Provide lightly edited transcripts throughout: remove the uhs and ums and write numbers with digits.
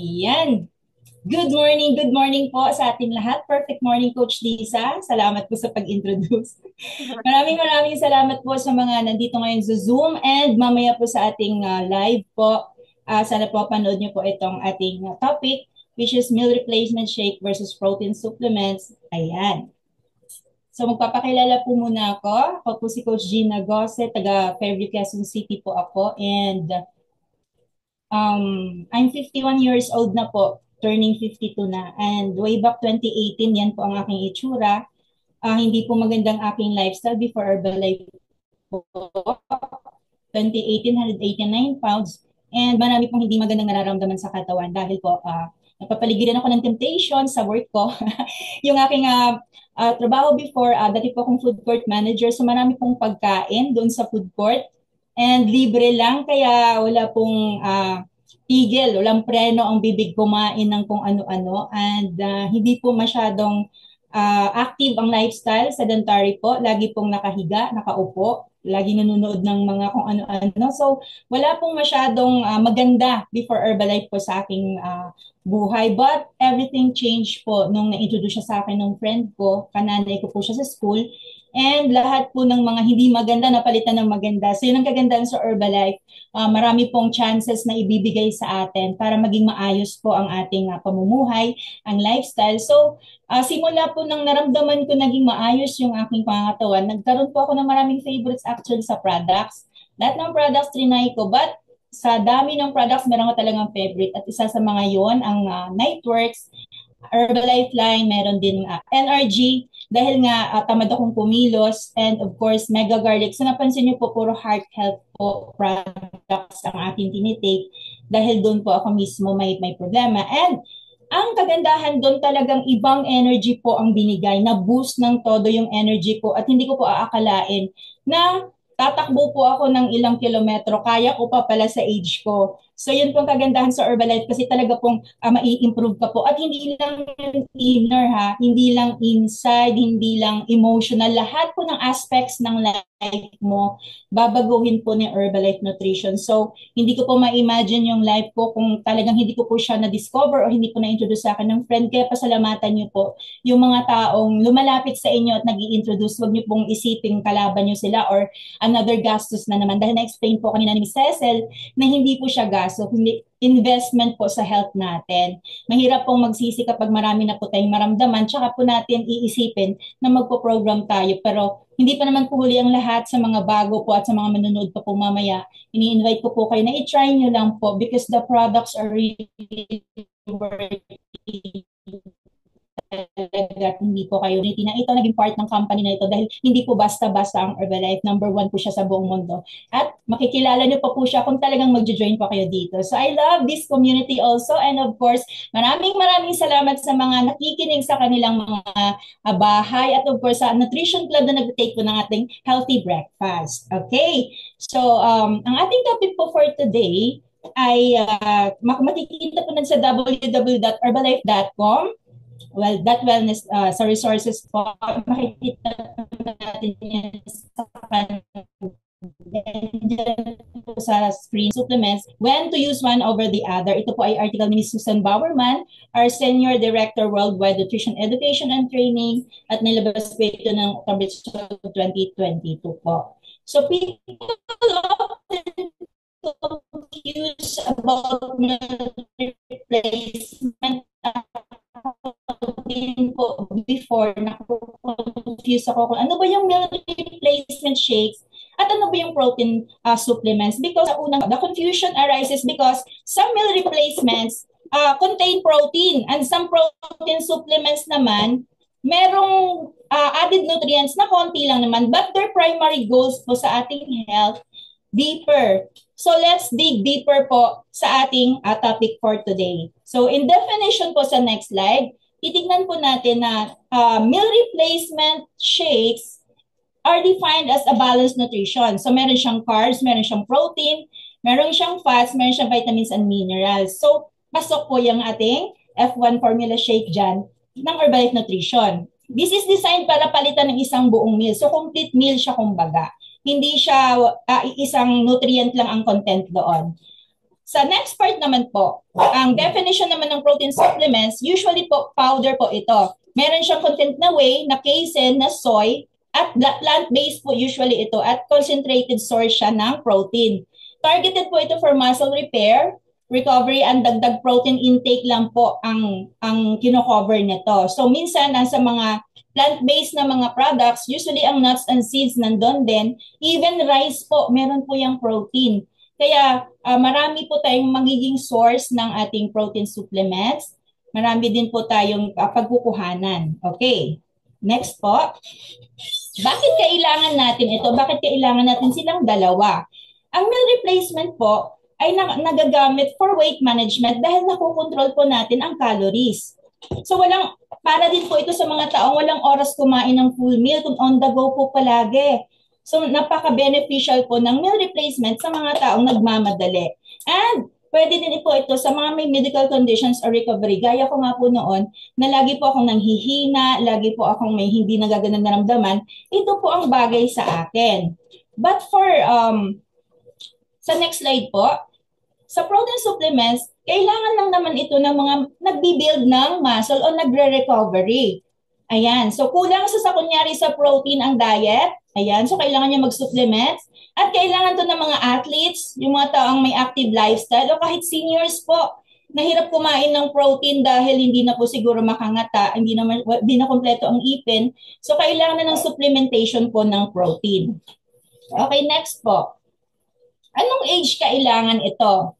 Yan. Good morning po sa ating lahat. Perfect morning, Coach Lisa. Salamat po sa pag-introduce. Maraming salamat po sa mga nandito ngayon sa Zoom and mamaya po sa ating live po. Sana po panood niyo po itong ating topic which is meal replacement shake versus protein supplements. Ayan. So magpapakilala po muna ako. Ako po si Coach Gina Gosse, taga Fairview, Quezon City po ako and I'm 51 years old na po, turning 52 na. And way back 2018, yan po ang aking itsura. Hindi po magandang aking lifestyle before Herbalife po. 2018, 189 pounds. And marami pong hindi magandang nararamdaman sa katawan dahil po napapaligiran ako ng temptation sa work ko. Yung aking trabaho before, dati po akong food court manager. So marami pong pagkain doon sa food court. And libre lang, kaya wala pong tigil, walang preno ang bibig kumain ng kung ano-ano. And hindi po masyadong active ang lifestyle, sedentary po. Lagi pong nakahiga, nakaupo. Lagi nanonood ng mga kung ano-ano. So, wala pong masyadong maganda before Herbalife po sa aking buhay. But everything changed po nung na-introduce siya sa akin ng friend ko. Kananay ko po siya sa school. And lahat po ng mga hindi maganda napalitan ng maganda. So yun ang kagandahan sa Herbalife. Marami pong chances na ibibigay sa atin para maging maayos po ang ating pamumuhay, ang lifestyle. So simula po nang naramdaman ko naging maayos yung aking pangatawan, nagkaroon po ako ng maraming favorites actually sa products. Lahat ng products trinay ko, but sa dami ng products, meron ko talagang favorite. At isa sa mga yon ang Nightworks, Herbalife line, meron din NRG, dahil nga tamad akong kumilos, and of course, Mega Garlic. So napansin niyo po, puro heart health po products ang aking tinitake dahil doon po ako mismo may problema. And ang kagandahan doon talagang ibang energy po ang binigay, na boost ng todo yung energy ko at hindi ko po aakalain na tatakbo po ako ng ilang kilometro, kaya ko pa pala sa age ko. So yun pong kagandahan sa Herbalife kasi talaga pong mai-improve ka po. At hindi lang inner ha, hindi lang inside, hindi lang emotional. Lahat po ng aspects ng life mo, babaguhin po ni Herbalife Nutrition. So hindi ko po ma-imagine yung life ko kung talagang hindi ko po siya na-discover o hindi po na-introduce sa akin ng friend. Kaya pasalamatan niyo po yung mga taong lumalapit sa inyo at nag-i-introduce. Huwag niyo pong isiping kalaban niyo sila or another gastos na naman. Dahil na-explain po kanina ni Ms. Cecil na hindi po siya gastos, kundi investment po sa health natin. Mahirap pong magsisi kapag marami na po tayong maramdaman, tsaka po natin iisipin na magpo-program tayo. Pero hindi pa naman po huli ang lahat. Sa mga bago po at sa mga manonood pa po mamaya, ini-invite ko po kayo na i-try nyo lang po because the products are really working talaga, hindi po kayo ulitin na ito naging part ng company na ito dahil hindi po basta-basta ang Herbalife. Number one po siya sa buong mundo. At makikilala niyo pa po siya kung talagang mag-join pa kayo dito. So I love this community also, and of course, maraming salamat sa mga nakikinig sa kanilang mga bahay at of course sa Nutrition Club na nag-take po ng ating healthy breakfast. Okay, so ang ating topic po for today ay makikita po nun sa www.herbalife.com. Well, that wellness sa resources po, makikita natin yan sa screen. Supplements, when to use one over the other. Ito po ay article ni Susan Bowerman, our Senior Director Worldwide Nutrition Education and Training, at nilabas po ito ng October 2022 po. So people often confuse about replacement din po before, na-confuse ako kung ano ba yung meal replacement shakes at ano ba yung protein supplements. Because sa unang, the confusion arises because some meal replacements contain protein and some protein supplements naman merong added nutrients na konti lang naman, but their primary goals po sa ating health deeper. So let's dig deeper po sa ating topic for today. So in definition po sa next slide, titignan po natin na meal replacement shakes are defined as a balanced nutrition. So meron siyang carbs, meron siyang protein, meron siyang fats, meron siyang vitamins and minerals. So pasok po yung ating F1 formula shake dyan ng Herbalife Nutrition. This is designed para palitan ng isang buong meal. So complete meal siya kumbaga. Hindi siya isang nutrient lang ang content doon. Sa next part naman po, ang definition naman ng protein supplements, usually po powder po ito. Meron siyang content na whey, na casein, na soy, at plant-based po usually ito at concentrated source siya ng protein. Targeted po ito for muscle repair, recovery, and dagdag protein intake lang po ang kino-cover nito. So minsan nasa mga plant-based na mga products, usually ang nuts and seeds nandun din. Even rice po, meron po yung protein. Kaya marami po tayong magiging source ng ating protein supplements. Marami din po tayong pagkukuhanan. Okay. Next po. Bakit kailangan natin ito? Bakit kailangan natin silang dalawa? Ang meal replacement po ay nagagamit for weight management dahil nakokontrol po natin ang calories. So para din po ito sa mga taong walang oras kumain ng full meal kung on the go po palagi. So napaka-beneficial po ng meal replacement sa mga taong nagmamadali. And pwede din po ito sa mga may medical conditions or recovery. Gaya ko nga po noon na lagi po akong nanghihina, lagi po akong may hindi nagagandang naramdaman. Ito po ang bagay sa akin. But for, sa next slide po, sa protein supplements, kailangan lang naman ito ng mga nagbi-build ng muscle o nagre-recovery. Ayan. So, kulang sa kunyari sa protein ang diet. Ayan. So, kailangan niya mag-supplements. At kailangan to ng mga athletes, yung mga taong may active lifestyle o kahit seniors po, nahirap kumain ng protein dahil hindi na po siguro makangata, hindi na kompleto ang ipin. So, kailangan na ng supplementation po ng protein. Okay, next po. Anong age kailangan ito?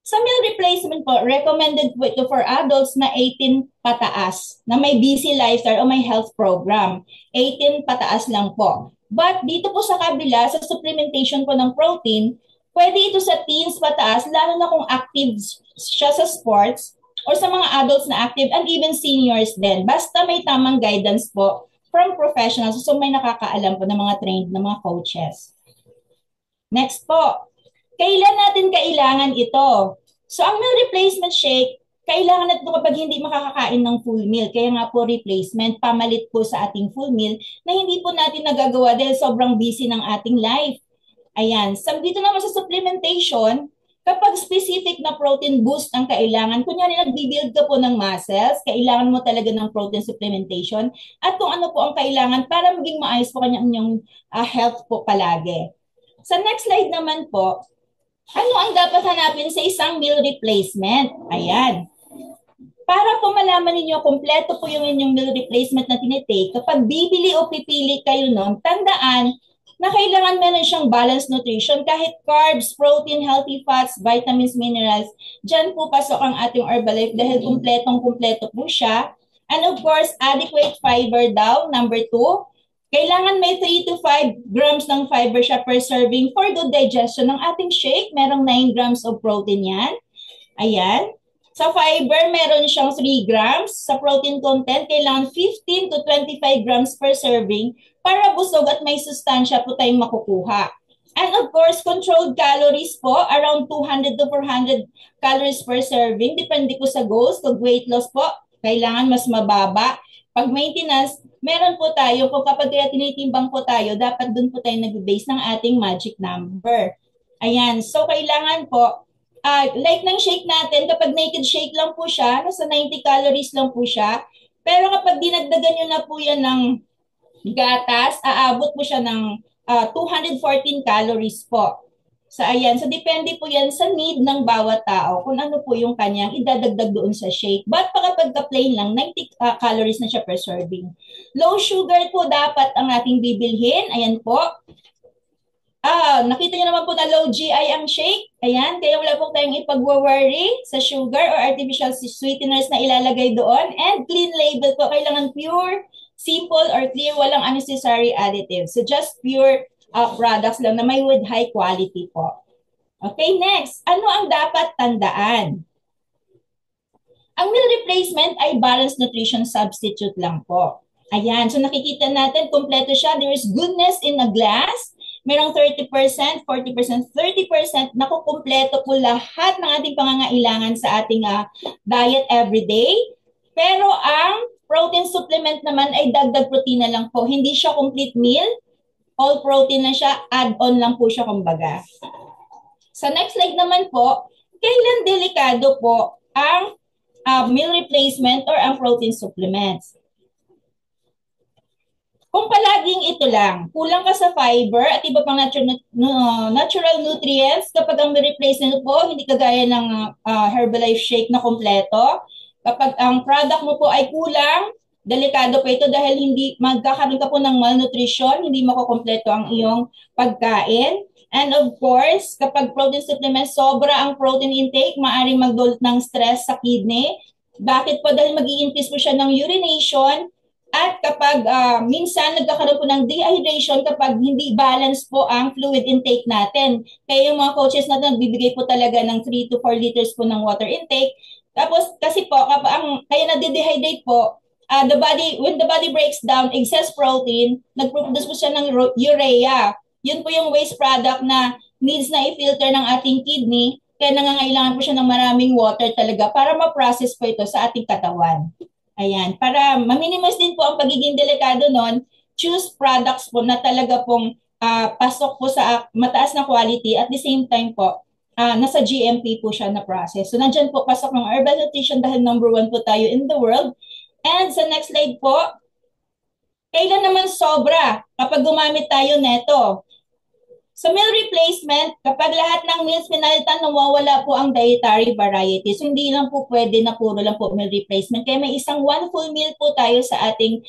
Sa meal replacement po, recommended po ito for adults na 18 pataas, na may busy lifestyle o may health program. 18 pataas lang po. But dito po sa kabila, sa supplementation po ng protein, pwede ito sa teens pataas, lalo na kung active siya sa sports or sa mga adults na active and even seniors din. Basta may tamang guidance po from professionals. So may nakakaalam po ng mga trained na mga coaches. Next po. Kailan natin kailangan ito? So, ang meal replacement shake, kailangan natin kapag hindi makakakain ng full meal. Kaya nga po replacement, pamalit po sa ating full meal na hindi po natin nagagawa dahil sobrang busy ng ating life. Ayan. So, dito naman sa supplementation, kapag specific na protein boost ang kailangan, kunyari nagbi-build ka po ng muscles, kailangan mo talaga ng protein supplementation at kung ano po ang kailangan para maging maayos po kanyang inyong health po palagi. Sa next slide naman po, ano ang dapat hanapin sa isang meal replacement? Ayan. Para po malaman ninyo, kompleto po yung inyong meal replacement na tinitake, kapag bibili o pipili kayo nun, tandaan na kailangan meron siyang balanced nutrition, kahit carbs, protein, healthy fats, vitamins, minerals, dyan po pasok ang ating Herbalife dahil kumpletong-kumpleto po siya. And of course, adequate fiber daw, number 2. Kailangan may 3 to 5 grams ng fiber siya per serving for good digestion ng ating shake. Merong 9 grams of protein yan. Ayan. Sa fiber, meron siyang 3 grams. Sa protein content, kailangan 15 to 25 grams per serving para busog at may sustansya po tayong makukuha. And of course, controlled calories po, around 200 to 400 calories per serving. Depende po sa goals. Kung weight loss po, kailangan mas mababa. Pag maintenance, meron po tayo, kung kapag kaya tinitimbang po tayo, dapat dun po tayo nag-base ng ating magic number. Ayan, so kailangan po, like ng shake natin, kapag naked shake lang po siya, nasa 90 calories lang po siya. Pero kapag dinagdagan nyo na po yan ng gatas, aabot po siya ng 214 calories po. So ayan, so depende po yan sa need ng bawat tao kung ano po yung kanyang idadagdag doon sa shake. But kapag plain lang, 90 calories na siya per serving. Low sugar po dapat ang ating bibilhin. Ayan po. Nakita niyo naman po na low GI ang shake. Ayan, kaya wala po tayong ipag-worry sa sugar or artificial sweeteners na ilalagay doon. And clean label po, kailangan pure, simple, or clear, walang unnecessary additives. So just pure products lang na may with high quality po. Okay, next. Ano ang dapat tandaan? Ang meal replacement ay balanced nutrition substitute lang po. Ayan, so nakikita natin, kompleto siya. There is goodness in a glass. Merong 30%, 40%, 30% na kumpleto po lahat ng ating pangangailangan sa ating diet everyday. Pero ang protein supplement naman ay dagdag protein na lang po. Hindi siya complete meal. All protein na siya, add-on lang po siya kumbaga. Sa next slide naman po, kailan delikado po ang meal replacement or ang protein supplements? Kung palaging ito lang, kulang ka sa fiber at iba pang natural nutrients, kapag ang replacement po, hindi kagaya ng Herbalife shake na kompleto, kapag ang product mo po ay kulang, delikado po ito dahil hindi magkakaroon ka po ng malnutrition, hindi makukompleto ang iyong pagkain. And of course, kapag protein supplement, sobra ang protein intake, maaaring magdulot ng stress sa kidney. Bakit po? Dahil mag-i-increase po siya ng urination, at kapag minsan nagkakaroon po ng dehydration kapag hindi balance po ang fluid intake natin. Kaya yung mga coaches natin nagbibigay po talaga ng 3 to 4 liters po ng water intake. Tapos kasi po, kapag kaya nade-dehydrate po, when the body breaks down excess protein, nagproduce po siya ng urea. Yun po yung waste product na needs na i-filter ng ating kidney. Kaya nangangailangan po siya ng maraming water talaga para ma-process po ito sa ating katawan. Ayan, para ma-minimize din po ang pagiging delikado nun, choose products po na talaga pong pasok po sa mataas na quality at the same time po, nasa GMP po siya na process. So, nandyan po pasok ng herbal nutrition dahil number 1 po tayo in the world. And sa next slide po, kailan naman sobra kapag gumamit tayo neto? Sa meal replacement, kapag lahat ng meals pinalitan, nawawala po ang dietary variety. So, hindi lang po pwede na puro lang po meal replacement. Kaya may isang one full meal po tayo sa ating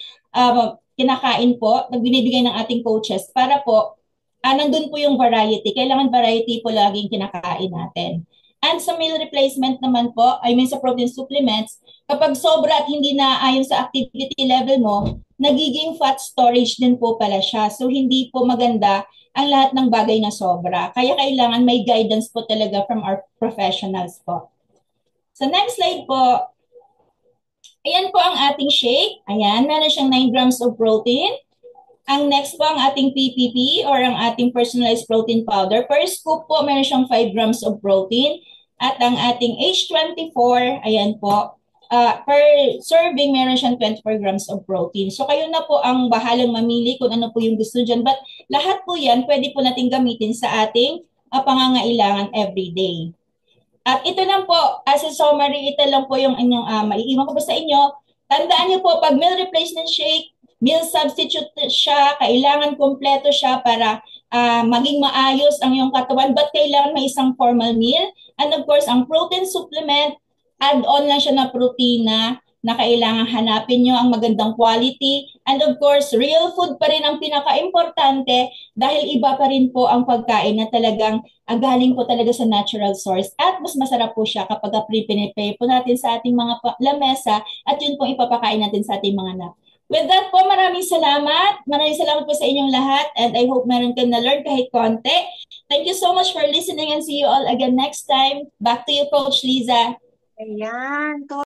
kinakain po, na binibigay ng ating coaches para po, nandun po yung variety. Kailangan variety po laging kinakain natin. And sa meal replacement naman po, I mean sa protein supplements, kapag sobra at hindi na ayon sa activity level mo, nagiging fat storage din po pala siya. So, hindi po maganda ang lahat ng bagay na sobra. Kaya kailangan may guidance po talaga from our professionals po. Sa next slide po, ayan po ang ating shake. Ayan, meron siyang 9 grams of protein. Ang next po ang ating PPP or ang ating personalized protein powder. Per scoop po, meron siyang 5 grams of protein. At ang ating H24, ayan po, per serving, meron siyang 24 grams of protein. So kayo na po ang bahalang mamili kung ano po yung gusto dyan. But lahat po yan, pwede po natin gamitin sa ating pangangailangan everyday. At ito lang po, as a summary, ito lang po yung inyong maiiwan ko po sa inyo. Tandaan niyo po, pag meal replacement shake, meal substitute siya, kailangan kompleto siya para maging maayos ang iyong katawan, but kailangan may isang formal meal. And of course, ang protein supplement, add-on lang siya na protina na kailangan hanapin nyo ang magandang quality. And of course, real food pa rin ang pinaka-importante dahil iba pa rin po ang pagkain na talagang galing po talaga sa natural source. At mas masarap po siya kapag pinipray po natin sa ating mga lamesa at yun po ipapakain natin sa ating mga anak. With that po, maraming salamat. Maraming salamat po sa inyong lahat and I hope meron kayo na-learn kahit konti. Thank you so much for listening and see you all again next time. Back to you, Coach Liza. Ayan,